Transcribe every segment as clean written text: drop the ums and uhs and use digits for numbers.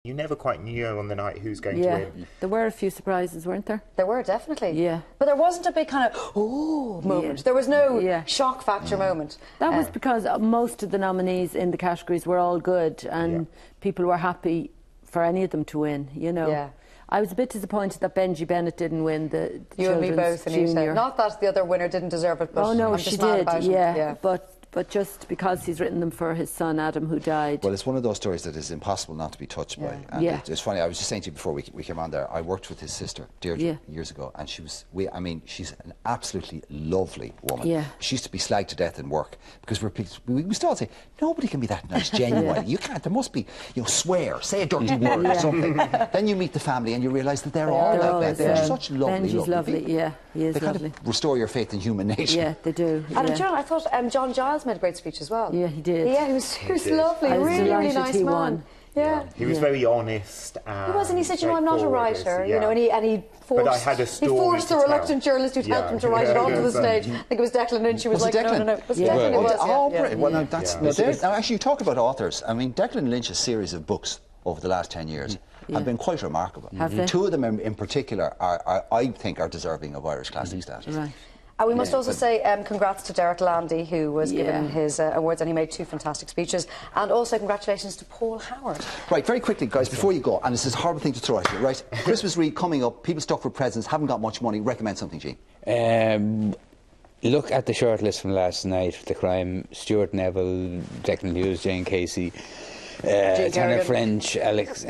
You never quite knew on the night who's going to win. There were a few surprises, weren't there? There were, definitely. Yeah. But there wasn't a big kind of, ooh, moment. There was no shock factor moment. That was because most of the nominees in the categories were all good, and people were happy for any of them to win, you know. Yeah. I was a bit disappointed that Benji Bennett didn't win the You and me both, Anita. Not that the other winner didn't deserve it, but oh no, I'm she just mad did, about it. But just because he's written them for his son Adam, who died. Well, it's one of those stories that is impossible not to be touched by. And it's funny, I was just saying to you before we came on there, I worked with his sister, Deirdre, years ago, and she was, I mean, she's an absolutely lovely woman. Yeah. She used to be slagged to death in work, because we used to all say, nobody can be that nice, genuine. You can't, there must be, you know, swear, say a dirty word or something. Then you meet the family and you realise that they're all like that. They're such lovely, Benji's lovely, people. He is they lovely. Kind of restore your faith in human nature. Yeah, they do. And John, I thought John Giles made a great speech as well. Yeah, he did. Yeah, he was lovely, really nice he man. Won. Yeah. He was very honest. He was, and he said, you know, I'm not a writer, you know, and he forced, but I had a story he forced the reluctant journalist who'd helped him to write it onto the stage. I think it was Declan Lynch who was like, no. It was Declan, it was, Well, now, that's, now, actually, you talk about authors. I mean, Declan Lynch's series of books over the last 10 years have been quite remarkable. Have they? Two of them in particular I think are deserving of Irish classic status. Right. And we must also say congrats to Derek Landy, who was given his awards, and he made 2 fantastic speeches. And also congratulations to Paul Howard. Right, very quickly, guys, before you go, and this is a horrible thing to throw at you, right? Christmas Read coming up, people stuck for presents, haven't got much money. Recommend something, Gene. Look at the shortlist from last night, The Crime, Stuart Neville, Declan Hughes, Jane Casey, Tanner French, Alex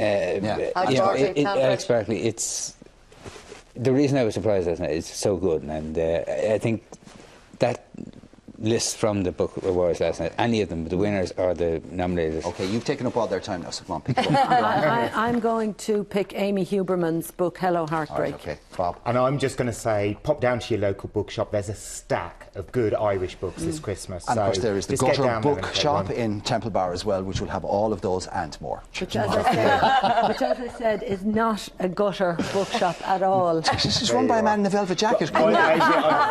Barkley. It's the reason I was surprised last night. It's so good, and I think that list from the book awards last night, any of them, the winners or the nominated. Okay, you've taken up all their time now, so come on, pick one. I'm going to pick Amy Huberman's book, Hello Heartbreak. Right, okay, Bob. And I'm just going to say, pop down to your local bookshop. There's a stack of good Irish books this Christmas. And so of course there is the Gutter Book Shop in Temple Bar as well, which will have all of those and more. Which, as I said, is not a gutter bookshop at all. This is run by a man in a velvet jacket. I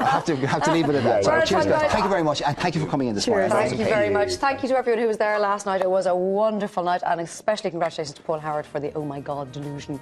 have to leave it at that. Right, cheers, guys. Thank you very much, and thank you for coming in this morning. Thank you very much. Thank you to everyone who was there last night. It was a wonderful night, and especially congratulations to Paul Howard for the Oh My God delusion.